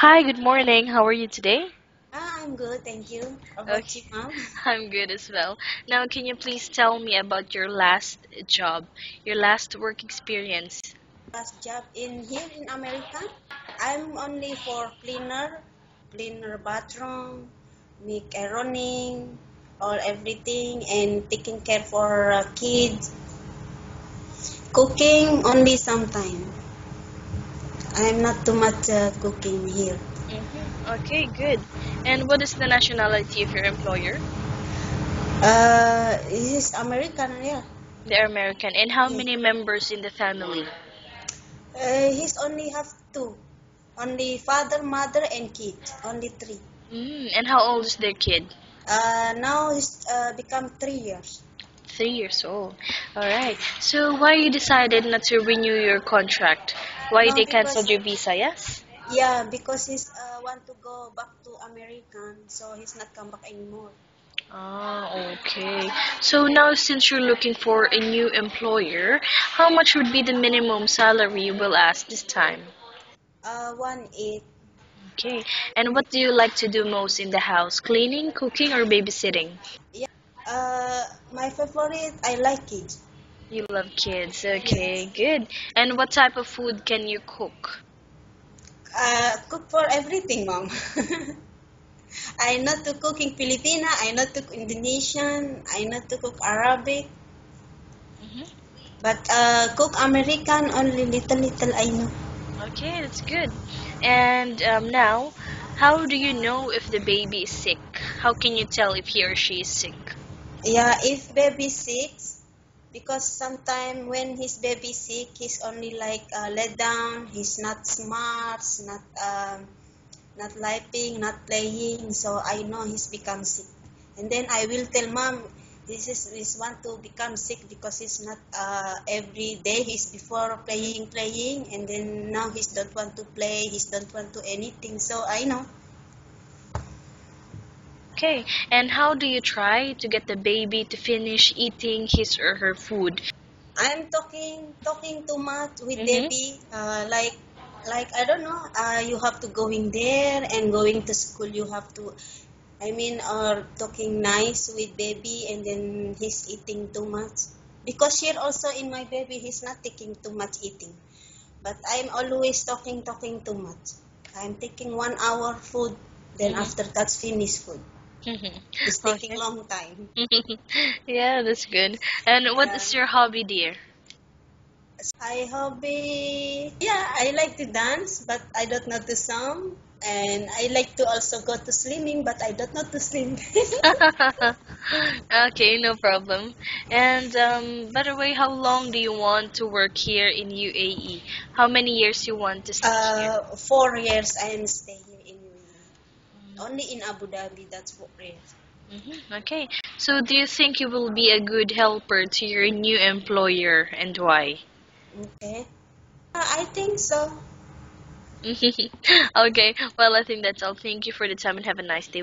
Hi, good morning. How are you today? I'm good, thank you. How about you, Okay, ma'am? I'm good as well. Now, can you please tell me about your last job, your last work experience? Last job in here in America, I'm only for cleaner bathroom, make running, all everything, and taking care for kids. Cooking only sometime. I'm not too much cooking here. Okay, good. And what is the nationality of your employer? He's American, yeah. They're American. And how Yes. many members in the family? He's only have two. Only father, mother, and kid. Only three. And how old is their kid? Now he's become 3 years. 3 years old. All right. So why you decided not to renew your contract? Why No, they because canceled your visa? Yes. yeah, because he's want to go back to American, so he's not come back anymore. Ah, okay. So now, since you're looking for a new employer, how much would be the minimum salary you will ask this time? 1 8. Okay. And what do you like to do most in the house? Cleaning, cooking, or babysitting? Yeah. My favorite, I like it. You love kids. Okay, Yes. good. And what type of food can you cook? Cook for everything, mom. I know to cook in Filipina. I know to cook Indonesian. I know to cook Arabic. hmm But cook American only little I know. Okay, that's good. And now, how do you know if the baby is sick? How can you tell if he or she is sick? Yeah, if baby sick, because sometimes when his baby sick, he's only like let down. He's not smart, not laughing, not playing. So I know he's become sick. And then I will tell mom, this want to become sick because he's not every day. He's before playing, and then now he's don't want to play. He's don't want to anything. So I know. Okay, and how do you try to get the baby to finish eating his or her food? I'm talking too much with Mm-hmm. Debbie. Like I don't know. You have to going there and going to school. You have to. I mean, or talking nice with baby, and then he's eating too much. Because here also in my baby, he's not taking too much eating. But I'm always talking too much. I'm taking 1 hour food. Then Mm-hmm. after that's finished food. It's taking Okay. long time. Yeah, that's good. And what Yeah. is your hobby, dear? I hobby, yeah, I like to dance, but I don't know to sing. And I like to also go to swimming, but I don't know to swim. Okay, no problem. And by the way, how long do you want to work here in UAE? How many years you want to stay here? 4 years I am stay here in UAE. Only in Abu Dhabi, that's 4 years. Okay. So do you think you will be a good helper to your new employer and why? Okay. I think so. Okay. Well, I think that's all. Thank you for the time and have a nice day.